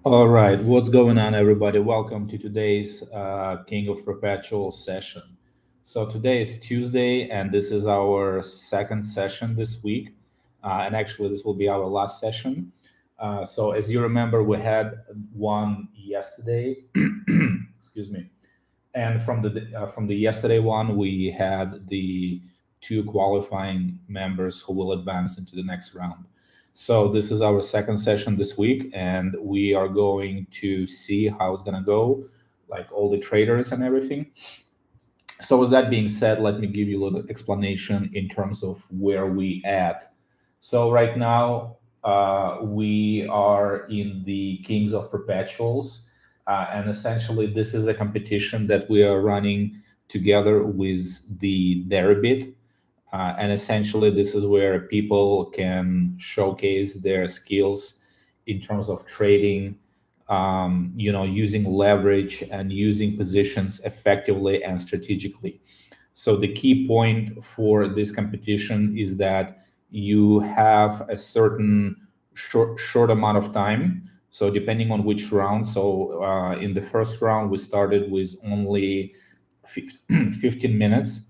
All right, what's going on, everybody? Welcome to today's King of Perpetual session. So today is Tuesday, and this is our second session this week. And actually, this will be our last session. So as you remember, we had one yesterday. Excuse me. And from the yesterday one, we had the two qualifying members who will advance into the next round. So this is our second session this week, and we are going to see how it's gonna go, like all the traders and everything. So with that being said, let me give you a little explanation in terms of where we at. So right now, we are in the Kings of Perpetuals, and essentially this is a competition that we are running together with the Deribit. And essentially this is where people can showcase their skills in terms of trading, using leverage and using positions effectively and strategically. So the key point for this competition is that you have a certain short amount of time. So depending on which round, so in the first round we started with only 15 minutes,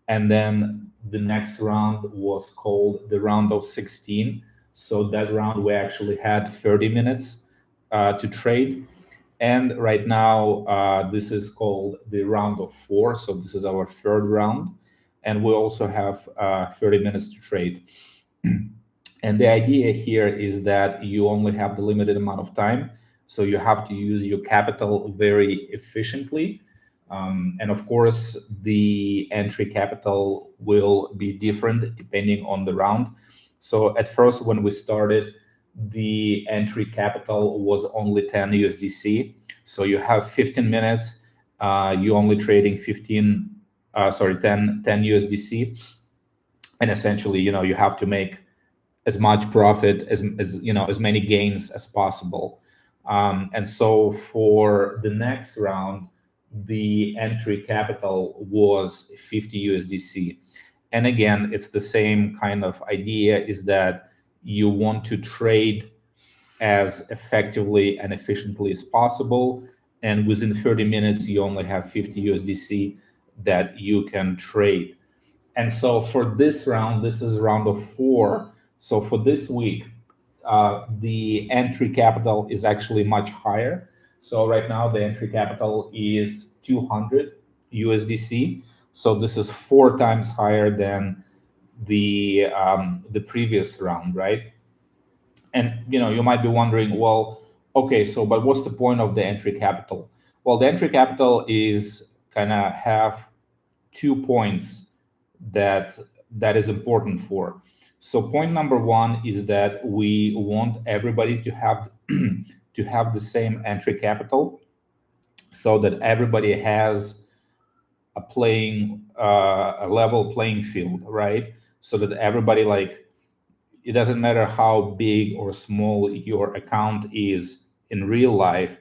and then the next round was called the round of 16. So that round we actually had 30 minutes to trade. And right now, this is called the round of four. So this is our third round. And we also have 30 minutes to trade. And the idea here is that you only have the limited amount of time. So you have to use your capital very efficiently. And of course, the entry capital will be different depending on the round. So at first, when we started, the entry capital was only 10 USDC. So you have 15 minutes, you only trading 10 USDC. And essentially, you have to make as much profit as many gains as possible. And so for the next round, the entry capital was 50 USDC. And again, it's the same kind of idea, is that you want to trade as effectively and efficiently as possible. And within 30 minutes, you only have 50 USDC that you can trade. And so for this round, this is round of four. So for this week, the entry capital is actually much higher. So right now the entry capital is 200 USDC. So this is 4 times higher than the previous round, right? And you might be wondering, well, okay, so but what's the point of the entry capital? Well, the entry capital is kind of have 2 points that is important for. So point number one is that we want everybody to have to have the same entry capital, so that everybody has a level playing field, right? So that everybody, like, it doesn't matter how big or small your account is in real life.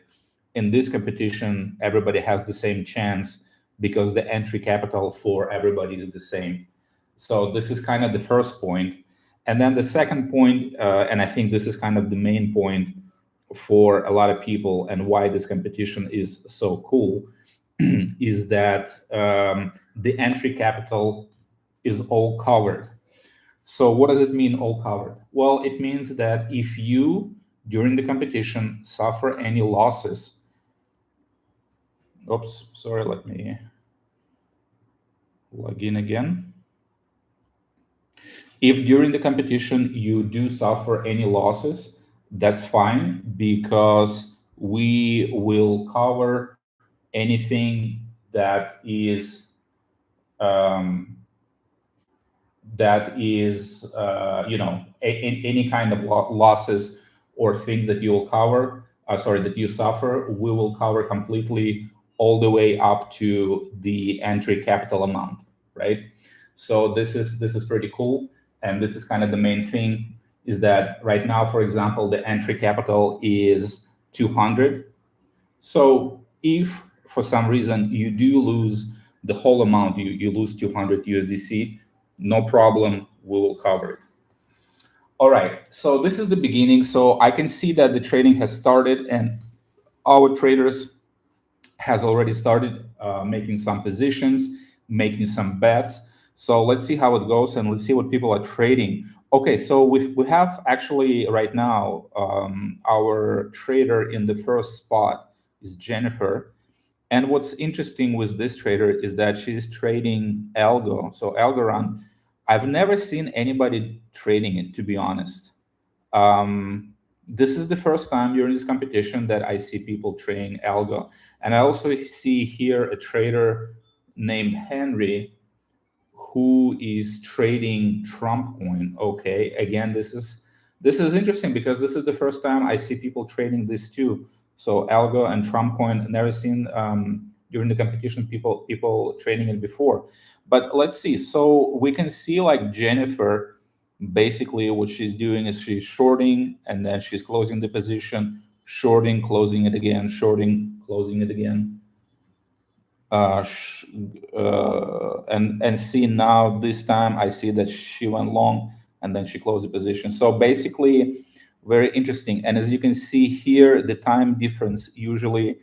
In this competition, everybody has the same chance because the entry capital for everybody is the same. So this is kind of the first point. And then the second point, and I think this is kind of the main point for a lot of people and why this competition is so cool, is that the entry capital is all covered. So what does it mean, all covered? Well, it means that if you, during the competition, suffer any losses, oops, sorry, let me log in again. If during the competition you do suffer any losses, that's fine, because we will cover anything that is um, any kind of losses or things that you will cover, that you suffer, we will cover completely, all the way up to the entry capital amount, right? So this is pretty cool, and this is kind of the main thing, is that right now, for example, the entry capital is 200. So if for some reason you do lose the whole amount, you lose 200 USDC, no problem, we will cover it. All right, so this is the beginning. So I can see that the trading has started, and our traders has already started making some positions, making some bets. So let's see how it goes and let's see what people are trading. Okay, so we have actually right now our trader in the first spot is Jennifer. And what's interesting with this trader is that she's trading algo. So Algorand, I've never seen anybody trading it, to be honest. Um, this is the first time during this competition that I see people trading algo. And I also see here a trader named Henry who is trading Trump coin. Okay, again, this is interesting because this is the first time I see people trading this too. So algo and Trump coin, never seen during the competition people trading it before. But let's see. So we can see like Jennifer, basically what she's doing is she's shorting and then she's closing the position, shorting, closing it again, shorting, closing it again. uh, sh- and see now this time I see that she went long and then she closed the position. So basically, very interesting. And as you can see here, the time difference, usually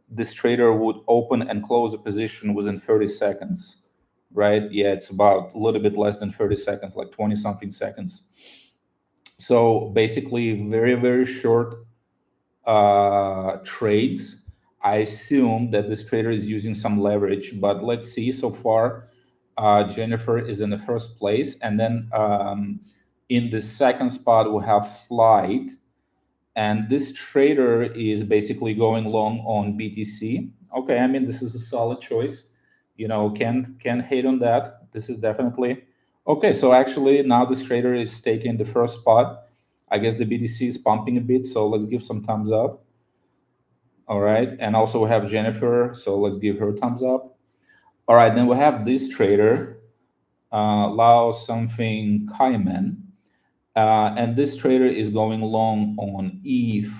this trader would open and close a position within 30 seconds, right? Yeah, it's about a little bit less than 30 seconds, like 20 something seconds. So basically, very, very short trades. I assume that this trader is using some leverage, but let's see. So far, Jennifer is in the first place, and then in the second spot we have Flight, and this trader is basically going long on BTC. Okay, I mean this is a solid choice. You know, can't hate on that. This is definitely okay. So actually now this trader is taking the first spot. I guess the BTC is pumping a bit, so let's give some thumbs up. All right, and also we have Jennifer, so let's give her thumbs up. All right, then we have this trader, Lao something Kaiman. And this trader is going long on ETH.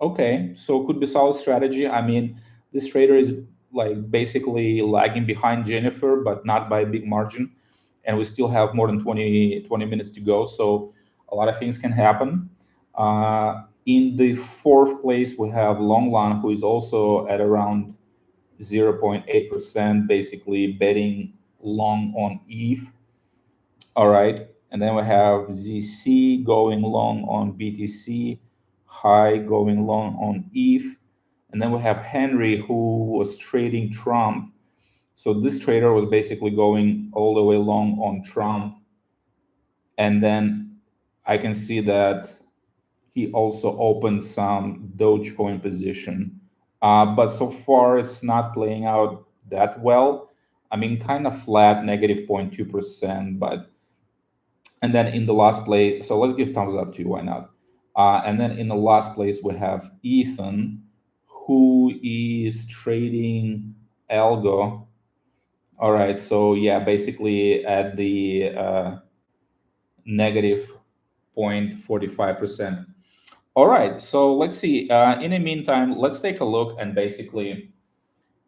Okay, so could be solid strategy. I mean, this trader is like basically lagging behind Jennifer, but not by a big margin. And we still have more than 20 minutes to go. So a lot of things can happen. In the fourth place, we have Longlan, who is also at around 0.8%, basically betting long on ETH. All right. And then we have ZC going long on BTC, High going long on ETH. And then we have Henry, who was trading Trump. So this trader was basically going all the way long on Trump. And then I can see that he also opened some Dogecoin position. But so far, it's not playing out that well. I mean, kind of flat, negative 0.2%, but and then in the last place, so let's give thumbs up to you, why not? And then in the last place, we have Ethan, who is trading Algo. All right, so yeah, basically at the negative 0.45%. All right, so let's see. In the meantime, let's take a look and basically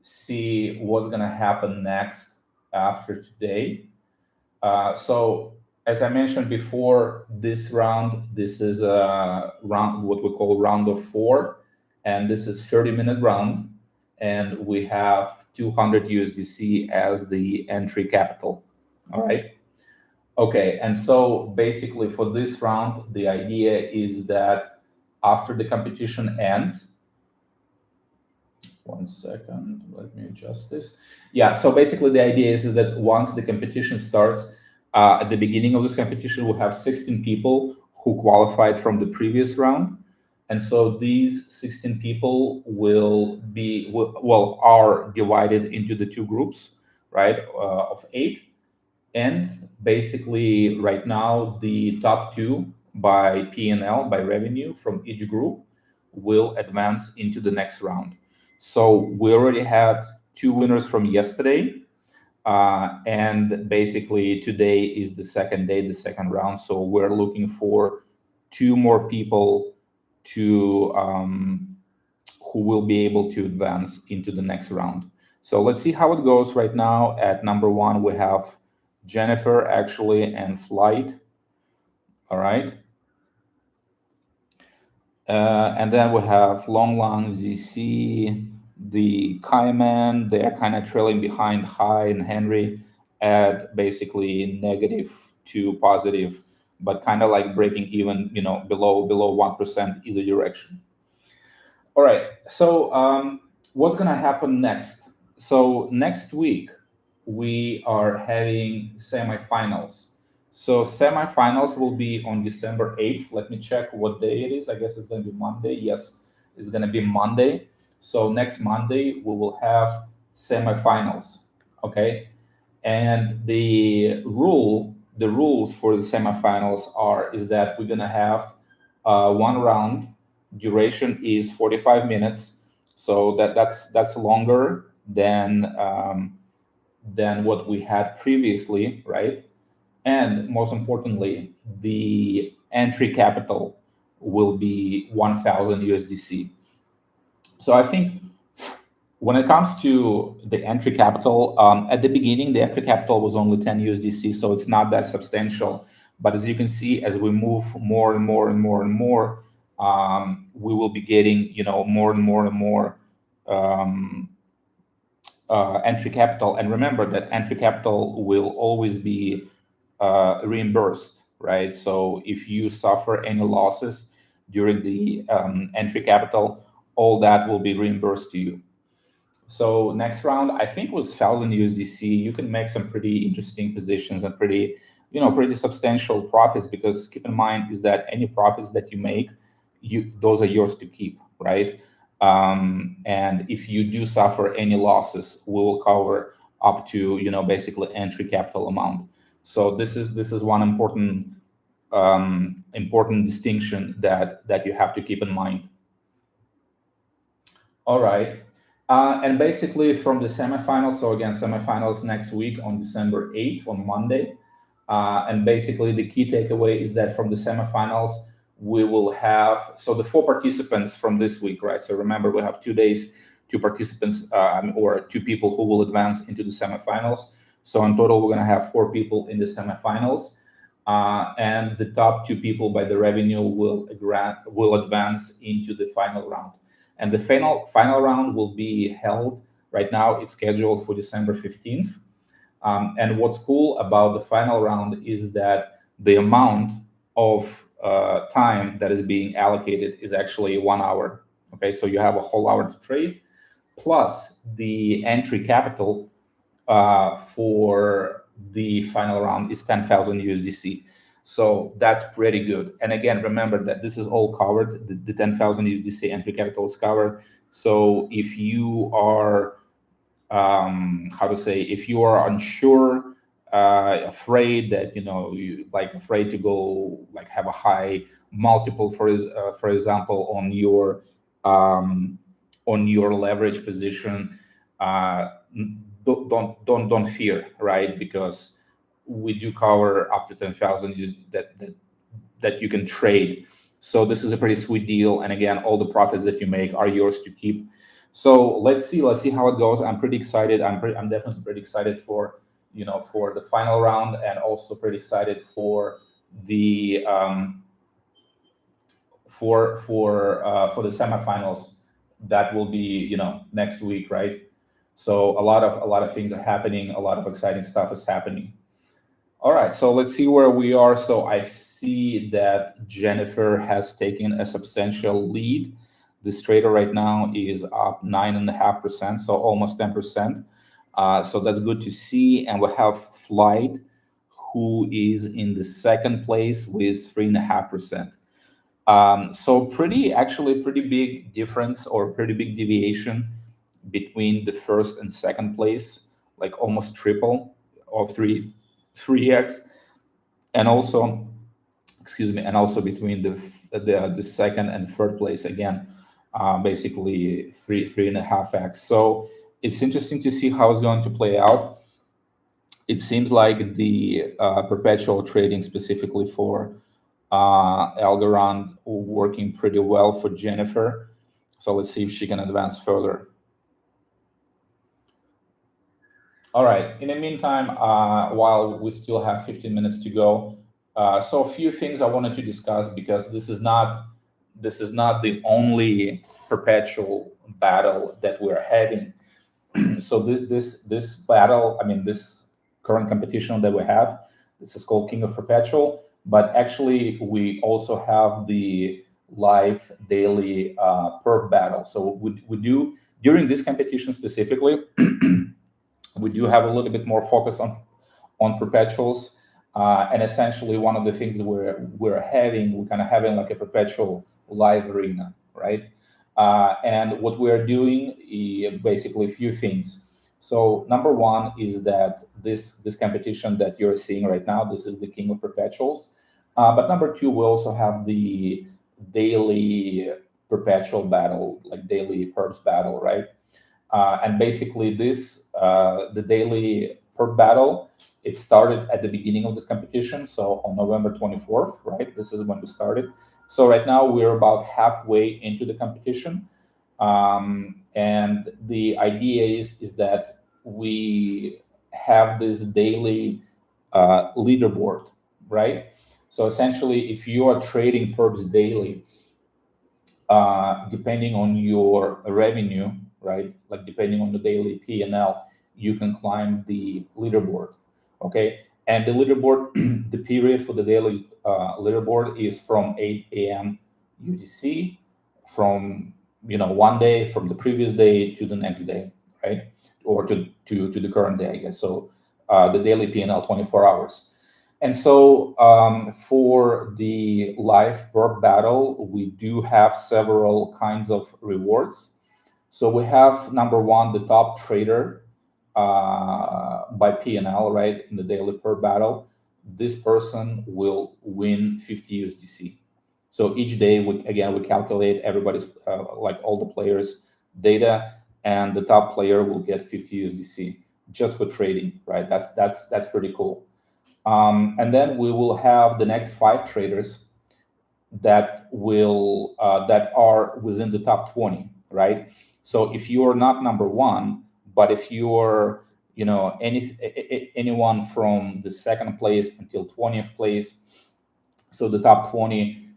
see what's going to happen next after today. So as I mentioned before, this round, this is a round, what we call round of four, and this is 30-minute round, and we have 200 USDC as the entry capital. All right. Okay, and so basically for this round, the idea is that after the competition ends, one second, let me adjust this. Yeah, so basically the idea is that once the competition starts, at the beginning of this competition, we'll have 16 people who qualified from the previous round. And so these 16 people are divided into the two groups, right, of 8. And basically right now, the top two by P&L, by revenue from each group will advance into the next round. So we already had two winners from yesterday. And basically today is the second day, the second round. So we're looking for two more people to who will be able to advance into the next round. So let's see how it goes right now. At number one, we have Jennifer actually and Flight. All right. And then we have Long Long ZC, the Cayman. They're kind of trailing behind High and Henry at basically negative to positive, but kind of like breaking even, below 1% either direction. All right. So what's gonna happen next? So next week we are having semifinals. So semifinals will be on December 8th. Let me check what day it is. I guess it's gonna be Monday. Yes, it's gonna be Monday. So next Monday we will have semifinals. Okay. And the rules for the semifinals is that we're gonna have one round. Duration is 45 minutes, so that's longer than what we had previously, right? And most importantly, the entry capital will be 1,000 USDC. So I think when it comes to the entry capital, at the beginning, the entry capital was only 10 USDC, so it's not that substantial. But as you can see, as we move more and more and more and more, we will be getting, more and more and more um, entry capital. And remember that entry capital will always be reimbursed, right? So if you suffer any losses during the entry capital, all that will be reimbursed to you. So next round, I think was 1,000 USDC. You can make some pretty interesting positions and pretty substantial profits, because keep in mind is that any profits that you make, those are yours to keep, right? And if you do suffer any losses, we will cover up to basically entry capital amount. So this is one important distinction that you have to keep in mind. All right. And basically from the semifinals, so again, semifinals next week on December 8th, on Monday. And basically the key takeaway is that from the semifinals, we will have, so the four participants from this week, right? So remember, we have 2 days, two participants, or two people who will advance into the semifinals. So in total, we're going to have 4 people in the semifinals. And the top 2 people by the revenue will advance into the final round. And the final round will be held right now. It's scheduled for December 15th. And what's cool about the final round is that the amount of time that is being allocated is actually 1 hour. Okay, so you have a whole hour to trade, plus the entry capital for the final round is 10,000 USDC. So that's pretty good. And again, remember that this is all covered. The 10,000 USDC entry capital is covered. So if you are, if you are unsure, afraid that, you like afraid to go, like have a high multiple, for example, on your leverage position, don't fear, right? Because we do cover up to 10,000 that you can trade. So this is a pretty sweet deal. And again, all the profits that you make are yours to keep. So let's see how it goes. I'm pretty excited. I'm definitely pretty excited for for the final round, and also pretty excited for the for the semifinals that will be next week, right? So a lot of things are happening. A lot of exciting stuff is happening. All right, so let's see where we are. So I see that Jennifer has taken a substantial lead. This trader right now is up 9.5%, so almost 10%. So that's good to see. And we have Flight, who is in the second place with 3.5%. So pretty big difference, or pretty big deviation between the first and second place, like almost triple, or 3x. And also, excuse me, and also between the second and third place, again, basically 3.5x. So it's interesting to see how it's going to play out. It seems like the perpetual trading, specifically for Algorand, working pretty well for Jennifer. So let's see if she can advance further. All right. In the meantime, while we still have 15 minutes to go, so a few things I wanted to discuss, because this is not this is not the only perpetual battle that we're having. So this battle, I mean, this current competition that we have, this is called King of Perpetual. But actually, we also have the live daily perp battle. So we do during this competition specifically, we do have a little bit more focus on perpetuals. And essentially, one of the things that we're kind of having like a perpetual live arena, right? And what we're doing basically a few things. So number one is that this competition that you're seeing right now, this is the King of Perpetuals. But number two, we also have the daily perpetual battle, like daily Perps battle, right? And basically, the daily per battle, it started at the beginning of this competition. So on November 24th, right? This is when we started. So right now we're about halfway into the competition. And the idea is that we have this daily leaderboard, right? So essentially, if you are trading perps daily, depending on your revenue, right? Like depending on the daily P&L, you can climb the leaderboard. Okay, and the leaderboard, the period for the daily leaderboard is from 8 a.m. UTC, from one day from the previous day to the next day, right? Or to the current day, I guess. So the daily P&L 24 hours. And so for the live perp battle, we do have several kinds of rewards. So we have number one, the top trader by P&L, right, in the daily perp battle. This person will win 50 USDC. So each day, we calculate everybody's, like all the players' data, and the top player will get 50 USDC just for trading, right? That's pretty cool. And then we will have the next 5 traders that are within the top 20, right? So if you are not number one, but if you're anyone from the second place until 20th place, so the top 20,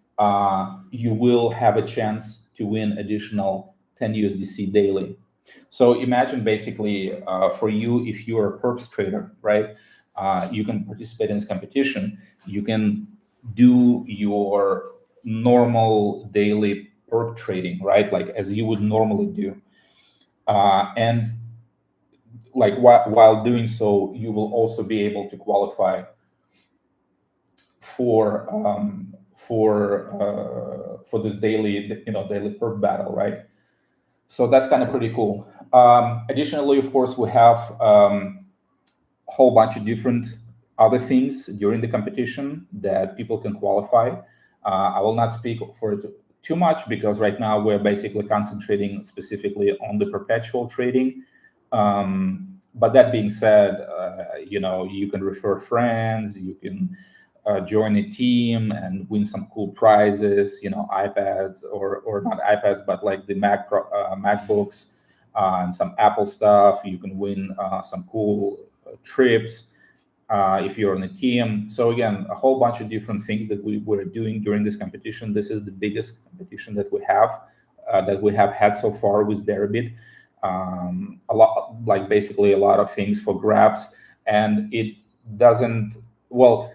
you will have a chance to win additional 10 USDC daily. So imagine basically for you, if you're a perps trader, right? You can participate in this competition. You can do your normal daily perp trading, right? Like as you would normally do. And like while doing so, you will also be able to qualify for this daily perp battle, right? So that's kind of pretty cool. Additionally, of course, we have a whole bunch of different other things during the competition that people can qualify. I will not speak for it too much because right now we're basically concentrating specifically on the perpetual trading. But that being said, you can refer friends, you can join a team and win some cool prizes, iPads or not iPads, but like the MacBooks and some Apple stuff. You can win some cool trips if you're on a team. So again, a whole bunch of different things that we were doing during this competition. This is the biggest competition that we have had so far with Deribit. A lot, like basically a lot of things for grabs, and it doesn't well.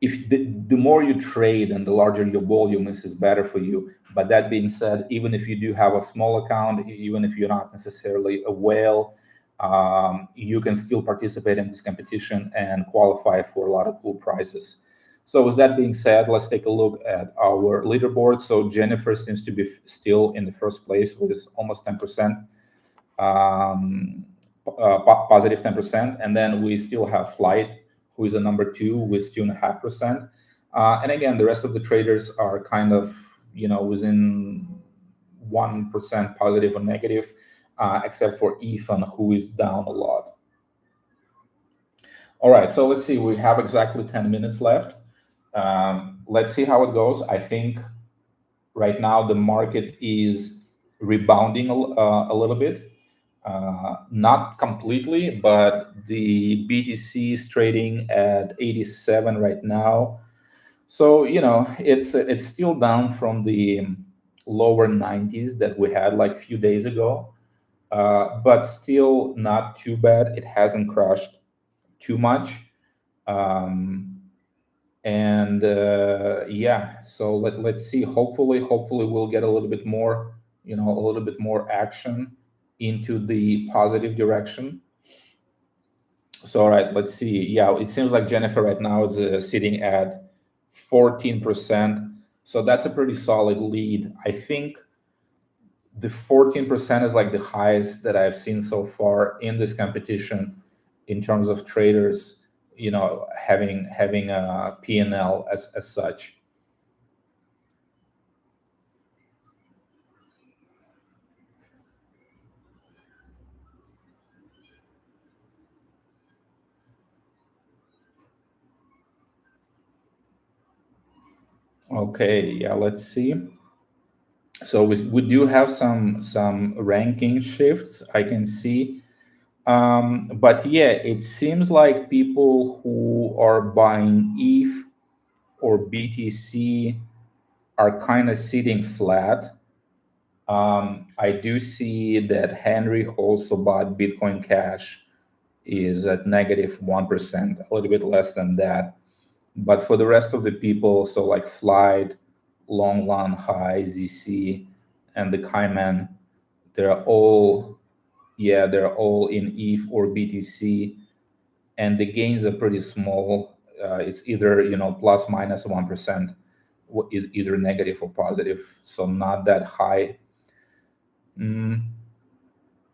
If the more you trade and the larger your volume is better for you. But that being said, even if you do have a small account, even if you're not necessarily a whale, you can still participate in this competition and qualify for a lot of cool prizes. So with that being said, let's take a look at our leaderboard. So Jennifer seems to be still in the first place with almost 10%, positive 10%. And then we still have Flight, who is a number 2 with 2.5%. And again, the rest of the traders are kind of, within 1% positive or negative, except for Ethan, who is down a lot. All right, so let's see. We have exactly 10 minutes left. Let's see how it goes. I think right now the market is rebounding a little bit. Not completely, but the BTC is trading at 87 right now. So it's still down from the lower 90s that we had like a few days ago, but still not too bad. It hasn't crashed too much. Um, and yeah, so let's see. Hopefully we'll get a little bit more, a little bit more action into the positive direction. So all right, let's see. Yeah, it seems like Jennifer right now is sitting at 14%. So that's a pretty solid lead. I think the 14% is like the highest that I've seen so far in this competition in terms of traders, having a P&L as such. Okay, yeah, let's see. So we do have some ranking shifts I can see. But yeah, it seems like people who are buying ETH or BTC are kind of sitting flat. I do see that Henry also bought Bitcoin Cash is at -1%, a little bit less than that. But for the rest of the people, so like Flight, Long Lan High, ZC, and the Kaiman, they're all, yeah, they're all in ETH or BTC, and the gains are pretty small. It's either plus minus 1%, either negative or positive, so not that high. Mm,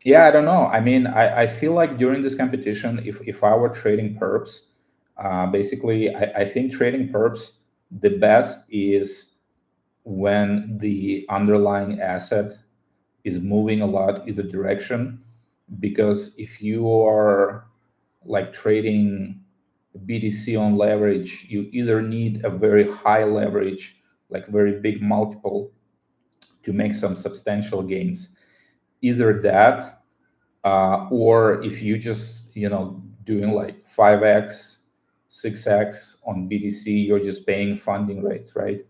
yeah, I don't know. I mean, I feel like during this competition, if I were trading perps, basically, I think trading perps, the best is when the underlying asset is moving a lot either direction. Because if you are like trading BTC on leverage, you either need a very high leverage, like very big multiple, to make some substantial gains. Either that, or if you just doing like 5x 6x on BTC, you're just paying funding rates, right?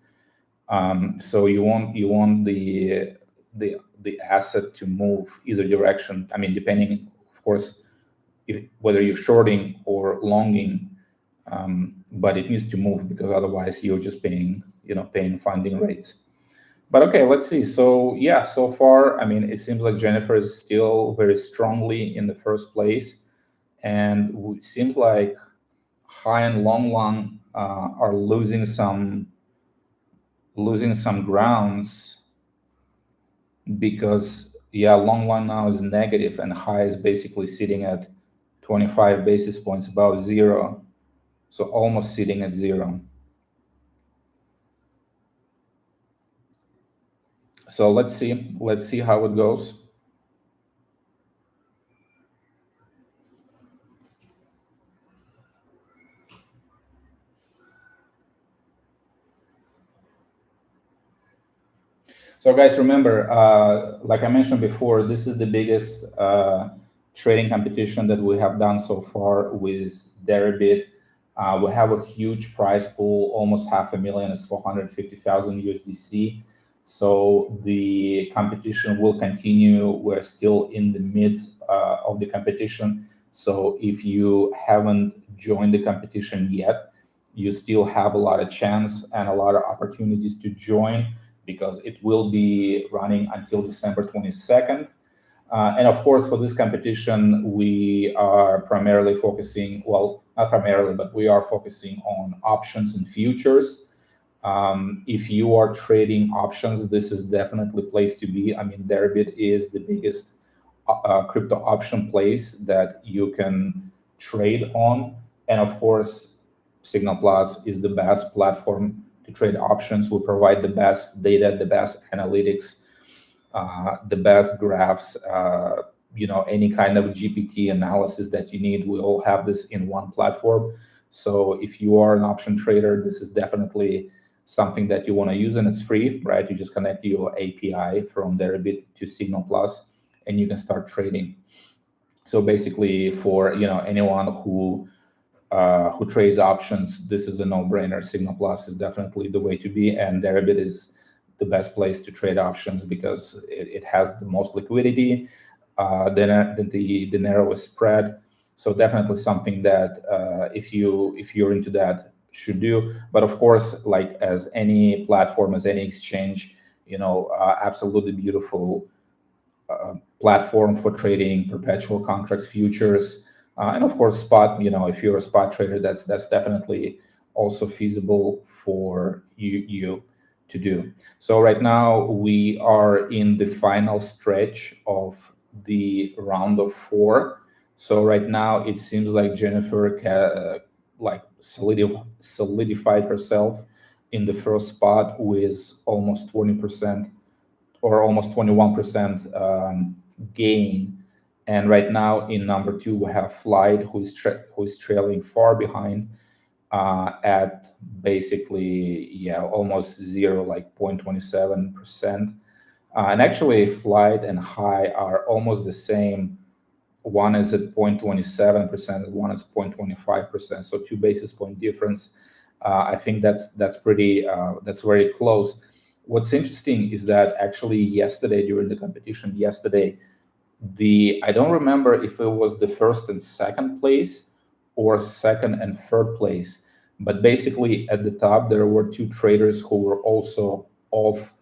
So you want the asset to move either direction. I mean, depending, of course, whether you're shorting or longing, but it needs to move because otherwise you're just paying funding rates. But okay, let's see. So yeah, so far, I mean, it seems like Jennifer is still very strongly in the first place, and it seems like High and Long are losing some grounds, because yeah, Long now is negative and High is basically sitting at 25 basis points above zero, so almost sitting at zero. So let's see how it goes. So guys, remember, like I mentioned before, this is the biggest trading competition that we have done so far with Deribit. We have a huge prize pool, almost 500,000. It's 450,000 USDC. So the competition will continue. We're still in the midst of the competition. So if you haven't joined the competition yet, you still have a lot of chance and a lot of opportunities to join, because it will be running until December 22nd. And of course, for this competition, we are primarily focusing, well, not primarily, but we are focusing on options and futures. If you are trading options, this is definitely a place to be. I mean, Deribit is the biggest crypto option place that you can trade on. And of course, Signal Plus is the best platform to trade options. We provide the best data, the best analytics, the best graphs, any kind of GPT analysis that you need. We all have this in one platform. So if you are an option trader, this is definitely something that you want to use, and it's free, right? You just connect your API from Deribit to Signal Plus, and you can start trading. So basically, for anyone who trades options, this is a no-brainer. Signal Plus is definitely the way to be, and Deribit is the best place to trade options because it has the most liquidity, the narrowest spread. So definitely something that if you're into that, should do. But of course, like as any platform, as any exchange, absolutely beautiful platform for trading perpetual contracts, futures, and of course spot. If you're a spot trader, that's definitely also feasible for you to do. So right now we are in the final stretch of the round of four. So right now it seems like Jennifer like solidified herself in the first spot with almost 20% or almost 21% gain. And right now in number two, we have Flight, who is trailing far behind at basically, almost zero, like 0.27%. And actually, Flight and High are almost the same. One is at 0.27%, one is 0.25%. So 2 basis point difference. I think that's very close. What's interesting is that actually yesterday during the competition, I don't remember if it was the first and second place or second and third place, but basically at the top there were two traders who were also off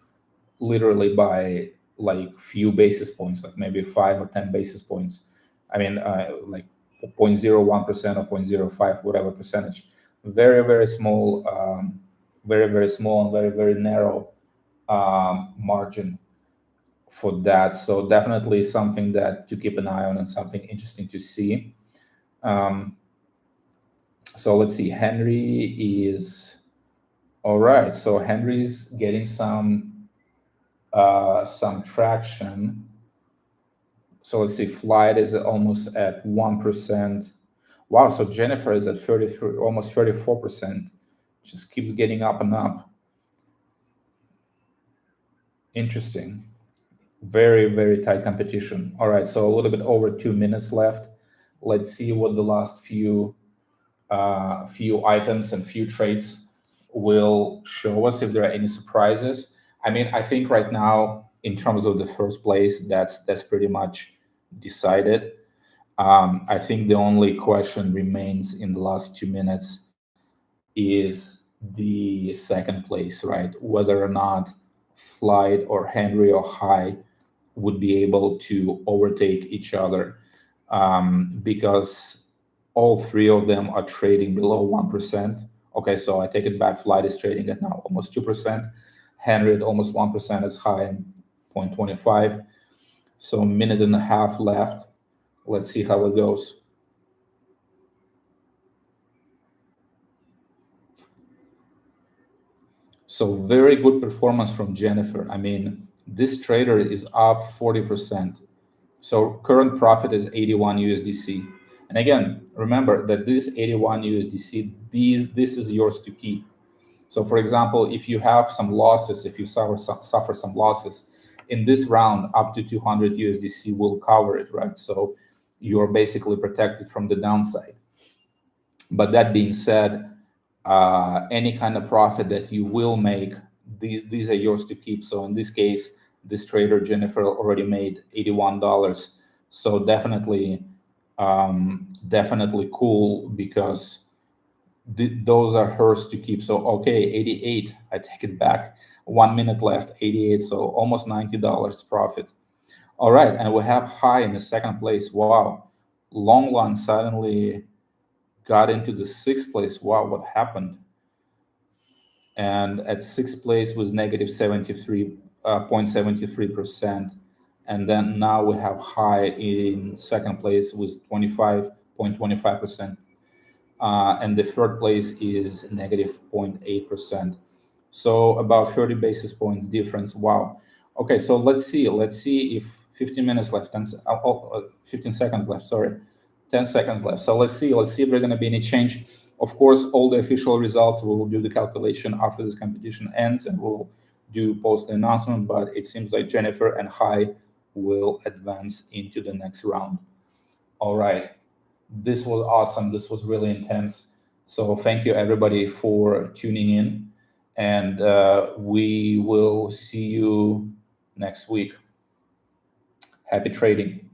literally by like few basis points, like maybe 5 or 10 basis points. I mean, like 0.01% or 0.05, whatever percentage. Very, very small, very small and very, very narrow margin for that. So definitely something that to keep an eye on and something interesting to see. So let's see. Henry is all right. So Henry's getting some traction. So let's see. Flight is almost at 1%. Wow. So Jennifer is at 33, almost 34%. Just keeps getting up and up. Interesting. Very, very tight competition. All right, so a little bit over 2 minutes left. Let's see what the last few items and few trades will show us, if there are any surprises. I mean, I think right now, in terms of the first place, that's pretty much decided. I think the only question remains in the last 2 minutes is the second place, right? Whether or not Flight or Henry or High would be able to overtake each other, because all three of them are trading below 1%. Okay, so I take it back. Flight is trading at now almost 2%. Henry at almost 1%, as High and 0.25. So a minute and a half left. Let's see how it goes. So very good performance from Jennifer. I mean, this trader is up 40%. So current profit is 81 USDC. And again, remember that this 81 USDC, this is yours to keep. So for example, if you have some losses, if you suffer some losses in this round, up to 200 USDC will cover it, right? So you're basically protected from the downside. But that being said, any kind of profit that you will make, these are yours to keep. So in this case, this trader Jennifer already made $81. So definitely cool, because those are hers to keep. So okay, 88, I take it back. 1 minute left, 88, so almost $90 profit. All right, and we have High in the second place. Wow, long one suddenly got into the sixth place. Wow, what happened? And at sixth place was negative 73.73%. And then now we have High in second place with 25.25%. And the third place is negative 0.8%. So about 30 basis points difference. Wow. Okay, so let's see if 15 minutes left, 15 seconds left, sorry. 10 seconds left. So let's see if there's going to be any change. Of course, all the official results, we will do the calculation after this competition ends, and we'll post the announcement. But it seems like Jennifer and High will advance into the next round. All right. This was awesome. This was really intense. So thank you everybody for tuning in. and we will see you next week. Happy trading.